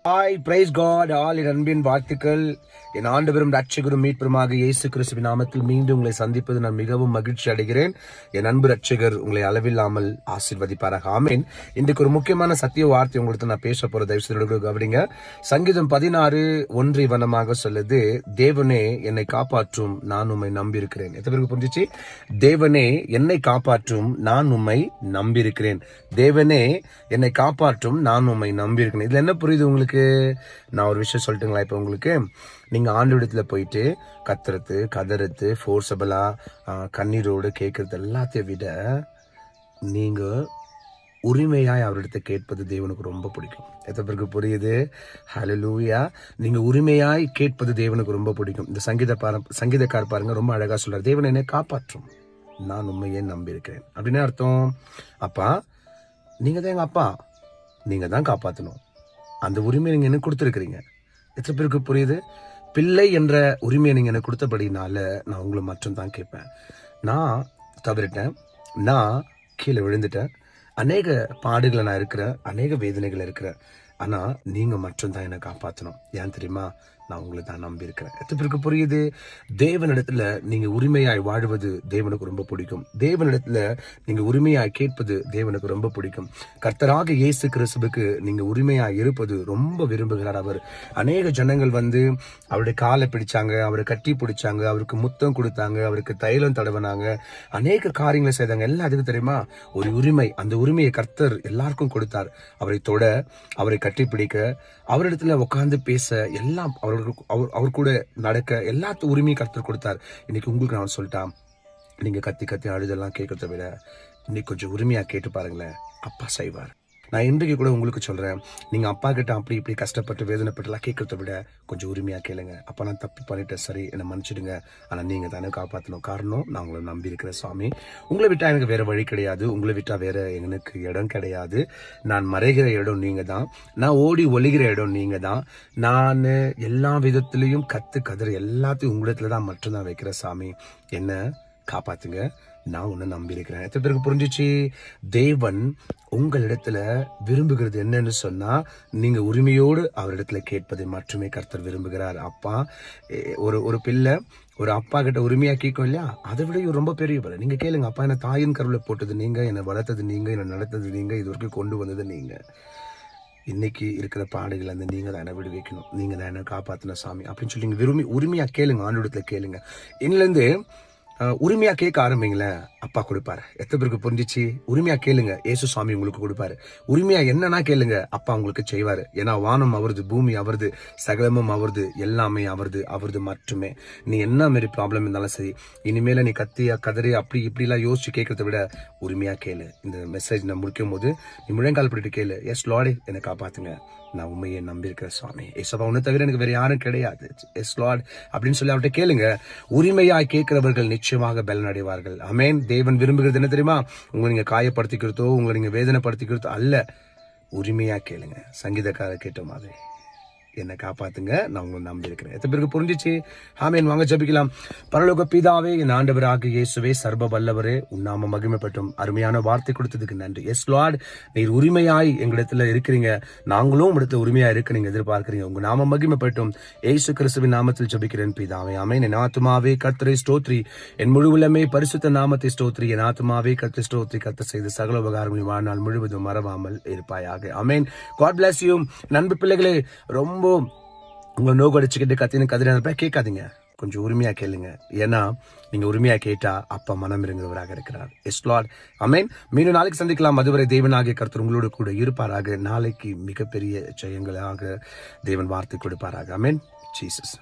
Hi, praise God. ஆல் என் அன்பின் வாழ்த்துக்கள். என் ஆண்டவரும் ரட்சகரும் மீட்பருமாக இயேசு கிறிஸ்துவின் நாமத்தில் மீண்டும் உங்களை சந்திப்பது நான் மிகவும் மகிழ்ச்சி அடைகிறேன். என் அன்பு ரட்சகர் உங்களை அளவில்லாமல் ஆசீர்வதிப்பாராக. ஆமேன். இன்றைக்கு ஒரு முக்கியமான சத்திய வார்த்தை உங்களுக்கு நான் பேச போற தயவுசெய்து கவனிங்க. சங்கீதம் 16:1 வனமாக சொல்லுது, தேவனே என்னை காப்பாற்றும், நான் உம்மை நம்பியிருக்கிறேன். எத்தனை பேருக்கு புரிஞ்சிச்சு? தேவனே என்னை காப்பாற்றும், நான் உம்மை நம்பியிருக்கிறேன். தேவனே என்னை காப்பாற்றும், நான் உம்மை நம்பியிருக்கிறேன். இதுல என்ன புரியுது உங்களுக்கு? நான் ஒரு விஷயம் சொல்லட்டுங்களா? இப்ப உங்களுக்கு நீங்க ஆண்டவரிடத்துல போயிட்டு கத்துறது, கதறது, ஃபோர்ஸபிளா கண்ணீரோடு கேட்கறது எல்லாத்தையும் விட நீங்க உரிமையாய் அவரிடத்தை கேட்பது தேவனுக்கு ரொம்ப பிடிக்கும். எத்தனை பேருக்கு புரியுது? ஹல்லேலூயா. நீங்க உரிமையாய் கேட்பது தேவனுக்கு ரொம்ப பிடிக்கும். இந்த சங்கீதக்காரர் பாருங்க, ரொம்ப அழகா சொல்றாரு, தேவன் என்னை காப்பாற்றும், நான் உண்மையே நம்பியிருக்கிறேன். அப்படின்னு அர்த்தம், அப்பா நீங்க தான் எங்க அப்பா, நீங்க தான் காப்பாற்றணும். அந்த உரிமையை நீங்க எனக்கு கொடுத்துருக்கிறீங்க. எத்தனை பேருக்கு புரியுது? பிள்ளை என்ற உரிமையை நீங்க எனக்கு கொடுத்தபடினால நான் உங்களை மட்டும் தான் கேட்பேன். நான் தவறிட்டேன், நான் கீழே விழுந்துட்டேன், அநேக பாடுகளை நான் இருக்கிறேன், அநேக வேதனைகள் இருக்கிறேன். ஆனா நீங்க மட்டும் தான் என்னை காப்பாற்றணும். ஏன் தெரியுமா? நான் உங்களை தான் நம்பி இருக்கிறேன். எத்தனை பேருக்கு புரியுது? தேவனிடத்துல நீங்க உரிமையாய் வாழ்வது தேவனுக்கு ரொம்ப பிடிக்கும். தேவனிடத்துல நீங்க உரிமையாய் கேட்பது தேவனுக்கு ரொம்ப பிடிக்கும். கர்த்தராக இயேசு கிறிஸ்துவுக்கு நீங்க உரிமையாய் இருப்பது ரொம்ப விரும்புகிறார். அவர் அநேக ஜனங்கள் வந்து அவருடைய காலை பிடிச்சாங்க, அவரை கட்டி பிடிச்சாங்க, அவருக்கு முத்தம் கொடுத்தாங்க, அவருக்கு தைலம் தடவினாங்க, அநேக காரியங்களை செய்தாங்க. எல்லாம் அதுக்கு தெரியுமா? ஒரு உரிமை. அந்த உரிமையை கர்த்தர் எல்லாருக்கும் கொடுத்தார். அவரை தொட, அவரை கட்டி பிடிக்க, அவரிடத்துல உட்கார்ந்து பேச, எல்லாம் அவர் கூட நடக்க எல்லாத்து உரிமையும் கர்த்தர் கொடுத்தார். இன்னைக்கு உங்களுக்கு நான் சொல்லிட்டான், நீங்க கத்தி கத்தி அழுதெல்லாம் கேட்கறத விட இன்னைக்கு கொஞ்சம் உரிமையா கேட்டு பாருங்களேன், அப்பா செய்வார். நான் இன்றைக்கு கூட உங்களுக்கு சொல்றேன், நீங்க அப்பா கிட்ட அப்படி இப்படி கஷ்டப்பட்டு வேதனைப்பட்டுலாம் கேட்கறத விட கொஞ்சம் உரிமையா கேளுங்க. அப்பா நான் தப்பு பண்ணிட்டேன், சரி என்னை மன்னிச்சிடுங்க, ஆனா நீங்க தானே காப்பாற்றணும். காரணம் நான் உங்களை நம்பி இருக்கிறேன் சுவாமி. உங்களை விட்டா எனக்கு வேற வழி கிடையாது, உங்களை விட்டா வேற எனக்கு இடம் கிடையாது. நான் மறைகிற இடம் நீங்க தான், நான் ஓடி ஒளிகிற இடம் நீங்க தான். நான் எல்லா விதத்திலையும் கதறி எல்லாத்தையும் உங்களிடத்துல தான் மட்டும்தான் வைக்கிறேன் சாமி. என்ன காப்பாத்துங்க, நான் உன்னை நம்பியிருக்கிறேன். எத்தனை பேருக்கு புரிஞ்சிச்சு? தேவன் உங்களிடத்துல விரும்புகிறது என்னன்னு சொன்னா, நீங்க உரிமையோடு அவரிடத்துல கேட்பதை மட்டுமே கர்த்தர் விரும்புகிறார். அப்பா ஒரு பிள்ளை ஒரு அப்பா கிட்ட உரிமையா கேட்கும் இல்லையா? அதை விட ரொம்ப பெரியவர். நீங்க கேளுங்க, அப்பா என்ன தாயின் கருவில போட்டது நீங்க, என்னை வளர்த்தது நீங்க, என்னை நடத்தது நீங்க, இது வரைக்கும் கொண்டு வந்தது நீங்க. இன்னைக்கு இருக்கிற பாடுகள் அந்த நீங்க தான் என்ன விடுவிக்கணும், நீங்க தான் என்ன காப்பாத்தின சாமி அப்படின்னு சொல்லி விரும்பி உரிமையா கேளுங்க, ஆண்டவரிடத்துல கேளுங்க. இன்னிலிருந்து உரிமையா கேட்க ஆரம்பிங்களேன், அப்பா கொடுப்பாரு. எத்தனை பேருக்கு புரிஞ்சிச்சு? உரிமையா கேளுங்க, ஏசு சுவாமி உங்களுக்கு கொடுப்பாரு. உரிமையா என்னன்னா கேளுங்க, அப்பா உங்களுக்கு செய்வாரு. ஏன்னா வானம் அவரது, பூமி அவரது, சகலமும் அவரது, எல்லாமே அவரது மட்டுமே. நீ என்ன மாரி ப்ராப்ளம் இருந்தாலும் சரி, இனிமேல நீ கத்தியா கதறி அப்படி இப்படி எல்லாம் யோசிச்சு கேட்கறத விட உரிமையா கேளு. இந்த மெசேஜ் நான் முடிக்கும் போது நீ முழங்கால் பண்ணிட்டு கேளு, எஸ் லார்ட் என்னை காப்பாத்துங்க, நான் உண்மையை நம்பியிருக்கிறேன் சுவாமி. ஏசப்பா உன்னை தவிர எனக்கு வேற யாரும் கிடையாது, எஸ் லார்ட் அப்படின்னு சொல்லி அவர்கிட்ட கேளுங்க. உரிமையாய் கேட்கிறவர்கள் நிச்சயமாக பலன் அடைவார்கள். ஆமென். தேவன் விரும்புகிறது என்ன தெரியுமா? உங்களை நீங்க காயப்படுத்திக்கிறதோ, உங்களை நீங்க வேதனைப்படுத்திக்கிறதோ அல்ல, உரிமையா கேளுங்க. சங்கீதக்காரர் கேட்ட மாதிரி, என்னை காப்பாத்துங்க, நான் உங்களை நம்பி இருக்கிறேன். எத்தனை பேருக்கு புரிஞ்சிச்சு? ஆமென். வாங்க ஜெபிக்கலாம். பரலோக பிதாவே, என் ஆண்டவராக இயேசுவே, சர்வ வல்லவரே, உன்னாம மகிமைப்பட்டும். அருமையான வார்த்தை கொடுத்ததுக்கு நன்றி. எஸ் லார்ட், நீர் உரிமையாய் எங்களிடத்துல இருக்கிறீங்க, நாங்களும் இடத்துல உரிமையா இருக்க நீங்க எதிர்பார்க்கிறீங்க. உங்க நாம மகிமைப்பட்டும். ஏசு கிறிஸ்துவின் நாமத்தில் ஜெபிக்கிறேன் பிதாவே, ஆமென். என் ஆத்துமாவே கர்த்தரை ஸ்தோத்ரி, என் முழு உள்ளமே பரிசுத்த நாமத்தை ஸ்தோத்ரி. என் ஆத்துமாவே கர்த்தரை ஸ்தோத்ரி, கர்த்தர் செய்த சகல உபகாரங்களை வாழ்நாள் முழுவதும் மறவாமல் இருப்பாயாக. ஆமென். God bless you. நண்பு பிள்ளைகளே, ரொம்ப உங்களை நோக்கு அடிச்சுக்கிட்டு கத்தின கேட்காதீங்க, கொஞ்சம் உரிமையா கேளுங்க. ஏன்னா நீங்க உரிமையா கேட்டா அப்பா மனம் இருங்கிறவராக இருக்கிறார். Yes Lord. ஆமென். மீண்டும் நாளைக்கு சந்திக்கலாம். அதுவரை தேவனாகிய கர்த்தர் உங்களோடு கூட இருப்பாராக. நாளைக்கு மிகப்பெரிய ஜெயங்களாக தேவன் வார்த்தை கொடுப்பாராக. ஆமென். ஜீசஸ்.